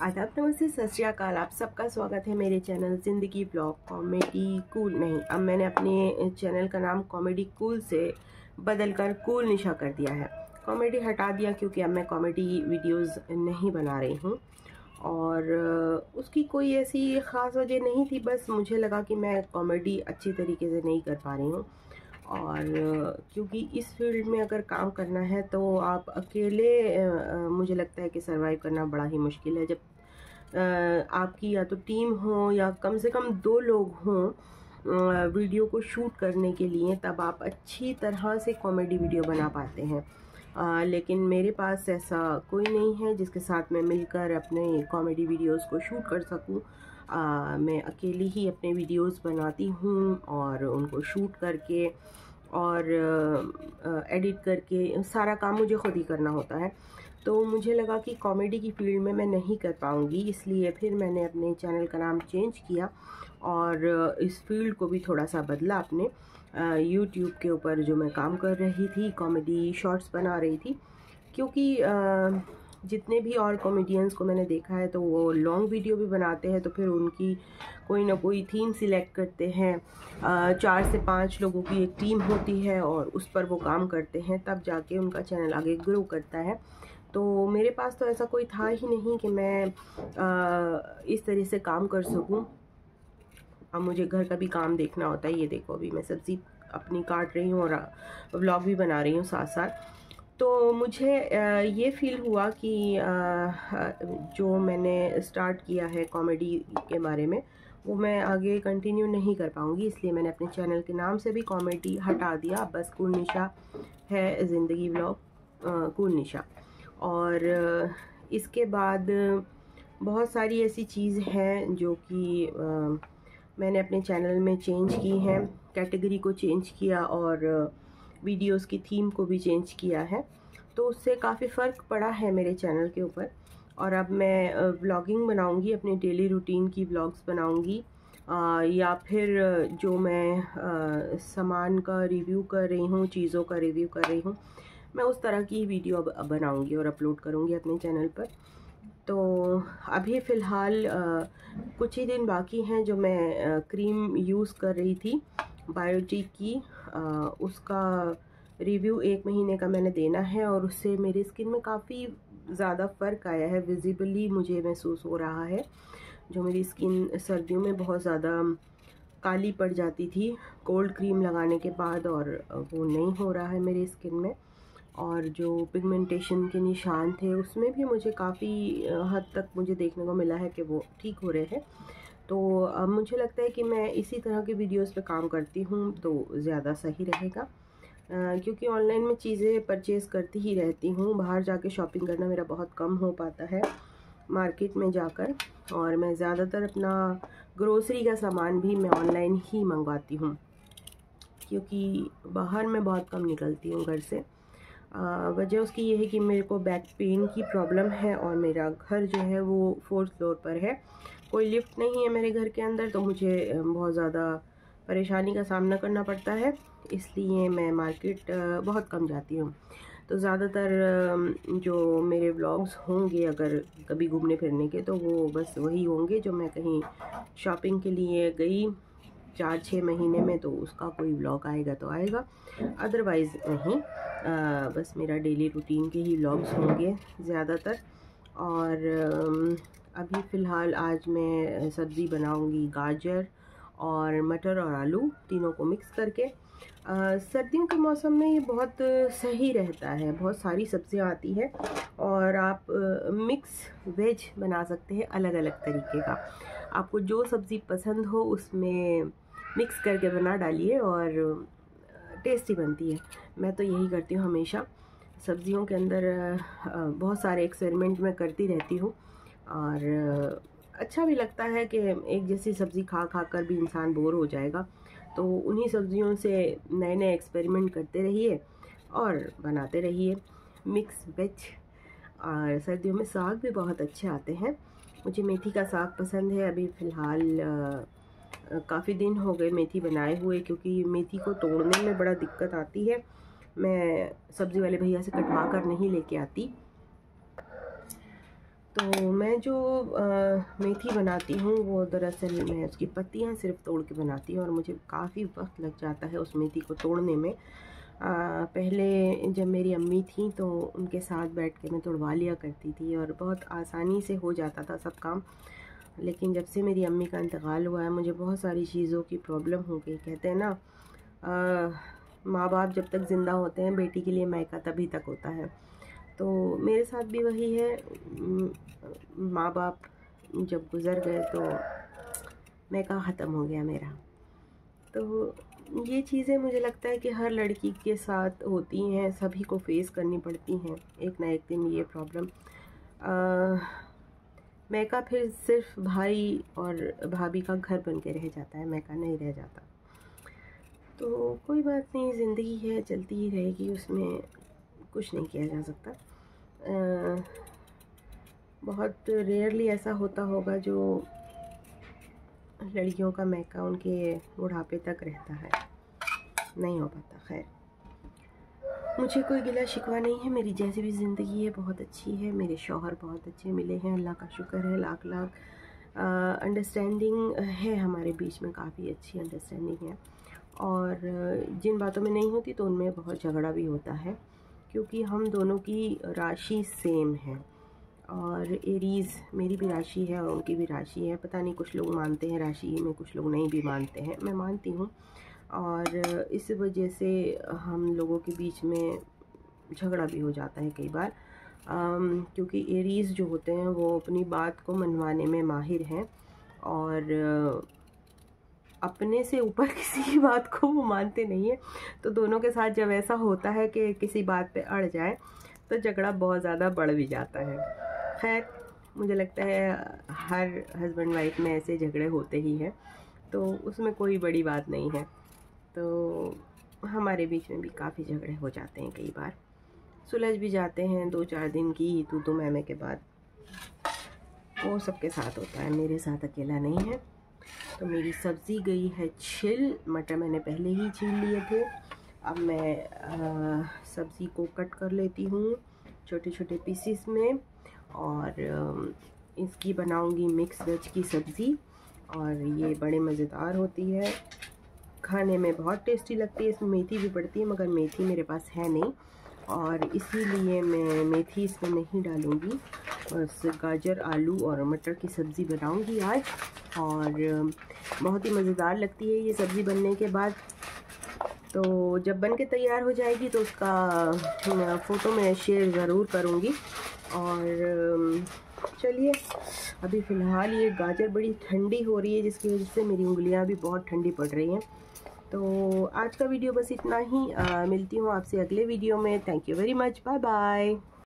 आदाब, नमस्ते, सत श्री अकाल। आप सबका स्वागत है मेरे चैनल ज़िंदगी ब्लॉग कॉमेडी कूल। नहीं, अब मैंने अपने चैनल का नाम कॉमेडी कूल से बदलकर कूल निशा कर दिया है। कॉमेडी हटा दिया क्योंकि अब मैं कॉमेडी वीडियोस नहीं बना रही हूँ और उसकी कोई ऐसी ख़ास वजह नहीं थी। बस मुझे लगा कि मैं कॉमेडी अच्छी तरीके से नहीं कर पा रही हूँ और क्योंकि इस फील्ड में अगर काम करना है तो आप अकेले मुझे लगता है कि सरवाइव करना बड़ा ही मुश्किल है। जब आपकी या तो टीम हो या कम से कम 2 लोग हों वीडियो को शूट करने के लिए, तब आप अच्छी तरह से कॉमेडी वीडियो बना पाते हैं। लेकिन मेरे पास ऐसा कोई नहीं है जिसके साथ मैं मिलकर अपने कॉमेडी वीडियोस को शूट कर सकूं। मैं अकेली ही अपने वीडियोस बनाती हूं और उनको शूट करके और एडिट करके सारा काम मुझे खुद ही करना होता है। तो मुझे लगा कि कॉमेडी की फील्ड में मैं नहीं कर पाऊँगी, इसलिए फिर मैंने अपने चैनल का नाम चेंज किया और इस फील्ड को भी थोड़ा सा बदला। अपने यूट्यूब के ऊपर जो मैं काम कर रही थी, कॉमेडी शॉर्ट्स बना रही थी, क्योंकि जितने भी और कॉमेडियंस को मैंने देखा है तो वो लॉन्ग वीडियो भी बनाते हैं, तो फिर उनकी कोई ना कोई थीम सिलेक्ट करते हैं। 4 से 5 लोगों की एक टीम होती है और उस पर वो काम करते हैं, तब जाके उनका चैनल आगे ग्रो करता है। तो मेरे पास तो ऐसा कोई था ही नहीं कि मैं इस तरह से काम कर सकूं। अब मुझे घर का भी काम देखना होता है। ये देखो, अभी मैं सब्ज़ी अपनी काट रही हूँ और व्लॉग भी बना रही हूँ साथ साथ। तो मुझे ये फ़ील हुआ कि जो मैंने स्टार्ट किया है कॉमेडी के बारे में, वो मैं आगे कंटिन्यू नहीं कर पाऊँगी, इसलिए मैंने अपने चैनल के नाम से भी कॉमेडी हटा दिया। बस कूल निशा है, ज़िंदगी व्लॉग कूल निशा। और इसके बाद बहुत सारी ऐसी चीज़ हैं जो कि मैंने अपने चैनल में चेंज की हैं। कैटेगरी को चेंज किया और वीडियोस की थीम को भी चेंज किया है, तो उससे काफ़ी फ़र्क पड़ा है मेरे चैनल के ऊपर। और अब मैं व्लॉगिंग बनाऊंगी, अपने डेली रूटीन की व्लॉग्स बनाऊंगी, या फिर जो मैं सामान का रिव्यू कर रही हूँ, चीज़ों का रिव्यू कर रही हूँ, मैं उस तरह की वीडियो बनाऊंगी और अपलोड करूंगी अपने चैनल पर। तो अभी फ़िलहाल कुछ ही दिन बाकी हैं। जो मैं क्रीम यूज़ कर रही थी बायोटिक की, उसका रिव्यू 1 महीने का मैंने देना है और उससे मेरी स्किन में काफ़ी ज़्यादा फ़र्क आया है। विजिबली मुझे महसूस हो रहा है। जो मेरी स्किन सर्दियों में बहुत ज़्यादा काली पड़ जाती थी कोल्ड क्रीम लगाने के बाद, और वो नहीं हो रहा है मेरी स्किन में। और जो पिगमेंटेशन के निशान थे उसमें भी मुझे काफ़ी हद तक मुझे देखने को मिला है कि वो ठीक हो रहे हैं। तो अब मुझे लगता है कि मैं इसी तरह की वीडियोस पे काम करती हूँ तो ज़्यादा सही रहेगा, क्योंकि ऑनलाइन में चीज़ें परचेज़ करती ही रहती हूँ। बाहर जाके शॉपिंग करना मेरा बहुत कम हो पाता है मार्केट में जाकर, और मैं ज़्यादातर अपना ग्रोसरी का सामान भी मैं ऑनलाइन ही मंगवाती हूँ, क्योंकि बाहर मैं बहुत कम निकलती हूँ घर से। वजह उसकी ये है कि मेरे को बैक पेन की प्रॉब्लम है और मेरा घर जो है वो 4th फ्लोर पर है। कोई लिफ्ट नहीं है मेरे घर के अंदर, तो मुझे बहुत ज़्यादा परेशानी का सामना करना पड़ता है, इसलिए मैं मार्केट बहुत कम जाती हूँ। तो ज़्यादातर जो मेरे व्लॉग्स होंगे अगर कभी घूमने फिरने के, तो वो बस वही होंगे जो मैं कहीं शॉपिंग के लिए गई 4-6 महीने में, तो उसका कोई व्लॉग आएगा तो आएगा, अदरवाइज़ नहीं। बस मेरा डेली रूटीन के ही व्लॉग्स होंगे ज़्यादातर। और अभी फ़िलहाल आज मैं सब्ज़ी बनाऊंगी, गाजर और मटर और आलू तीनों को मिक्स करके। सर्दियों के मौसम में ये बहुत सही रहता है, बहुत सारी सब्जियां आती है और आप मिक्स वेज बना सकते हैं अलग अलग तरीके का। आपको जो सब्ज़ी पसंद हो उसमें मिक्स करके बना डालिए और टेस्टी बनती है। मैं तो यही करती हूँ हमेशा। सब्जियों के अंदर बहुत सारे एक्सपेरिमेंट मैं करती रहती हूँ और अच्छा भी लगता है कि एक जैसी सब्ज़ी खा खा कर भी इंसान बोर हो जाएगा, तो उन्हीं सब्जियों से नए नए एक्सपेरिमेंट करते रहिए और बनाते रहिए मिक्स वेज। और सर्दियों में साग भी बहुत अच्छे आते हैं। मुझे मेथी का साग पसंद है। अभी फ़िलहाल काफ़ी दिन हो गए मेथी बनाए हुए, क्योंकि मेथी को तोड़ने में बड़ा दिक्कत आती है। मैं सब्ज़ी वाले भैया से कटवा कर नहीं लेके आती, तो मैं जो मेथी बनाती हूँ वो दरअसल मैं उसकी पत्तियाँ सिर्फ तोड़ के बनाती हूँ और मुझे काफ़ी वक्त लग जाता है उस मेथी को तोड़ने में। पहले जब मेरी अम्मी थी तो उनके साथ बैठ के मैं तुड़वा लिया करती थी और बहुत आसानी से हो जाता था सब काम। लेकिन जब से मेरी अम्मी का इंतकाल हुआ है मुझे बहुत सारी चीज़ों की प्रॉब्लम हो गई। कहते हैं ना, माँ बाप जब तक ज़िंदा होते हैं बेटी के लिए मायका तभी तक होता है। तो मेरे साथ भी वही है। माँ बाप जब गुज़र गए तो मायका ख़त्म हो गया मेरा। तो ये चीज़ें मुझे लगता है कि हर लड़की के साथ होती हैं, सभी को फेस करनी पड़ती हैं एक ना एक दिन ये प्रॉब्लम। मायका फिर सिर्फ भाई और भाभी का घर बन के रह जाता है, मायका नहीं रह जाता। तो कोई बात नहीं, ज़िंदगी है, चलती ही रहेगी, उसमें कुछ नहीं किया जा सकता। बहुत रेयरली ऐसा होता होगा जो लड़कियों का मायका उनके बुढ़ापे तक रहता है, नहीं हो पाता। खैर, मुझे कोई गिला शिकवा नहीं है, मेरी जैसी भी ज़िंदगी है बहुत अच्छी है। मेरे शौहर बहुत अच्छे मिले हैं, अल्लाह का शुक्र है, लाख लाख। अंडरस्टैंडिंग है हमारे बीच में, काफ़ी अच्छी अंडरस्टैंडिंग है। और जिन बातों में नहीं होती तो उनमें बहुत झगड़ा भी होता है, क्योंकि हम दोनों की राशि सेम है। और एरीज़ मेरी भी राशि है और उनकी भी राशि है। पता नहीं, कुछ लोग मानते हैं राशि में, कुछ लोग नहीं भी मानते हैं। मैं मानती हूँ और इस वजह से हम लोगों के बीच में झगड़ा भी हो जाता है कई बार, क्योंकि एरीज़ जो होते हैं वो अपनी बात को मनवाने में माहिर हैं और अपने से ऊपर किसी की बात को वो मानते नहीं हैं। तो दोनों के साथ जब ऐसा होता है कि किसी बात पे अड़ जाए तो झगड़ा बहुत ज़्यादा बढ़ भी जाता है। खैर, मुझे लगता है हर हस्बैंड वाइफ में ऐसे झगड़े होते ही हैं, तो उसमें कोई बड़ी बात नहीं है। तो हमारे बीच में भी काफ़ी झगड़े हो जाते हैं, कई बार सुलझ भी जाते हैं 2-4 दिन की तू मैं के बाद। वो सबके साथ होता है, मेरे साथ अकेला नहीं है। तो मेरी सब्ज़ी गई है छिल, मटर मैंने पहले ही छील लिए थे। अब मैं सब्ज़ी को कट कर लेती हूँ छोटे छोटे पीसीस में और इसकी बनाऊँगी मिक्स वेज की सब्ज़ी। और ये बड़े मज़ेदार होती है, खाने में बहुत टेस्टी लगती है। इसमें मेथी भी पड़ती है मगर मेथी मेरे पास है नहीं और इसीलिए मैं मेथी इसमें नहीं डालूँगी। बस गाजर, आलू और मटर की सब्ज़ी बनाऊँगी आज और बहुत ही मज़ेदार लगती है ये सब्ज़ी बनने के बाद। तो जब बन के तैयार हो जाएगी तो उसका फ़ोटो मैं शेयर ज़रूर करूँगी। और चलिए, अभी फ़िलहाल ये गाजर बड़ी ठंडी हो रही है जिसकी वजह से मेरी उंगलियां भी बहुत ठंडी पड़ रही हैं। तो आज का वीडियो बस इतना ही। मिलती हूँ आपसे अगले वीडियो में। Thank you very much, bye bye.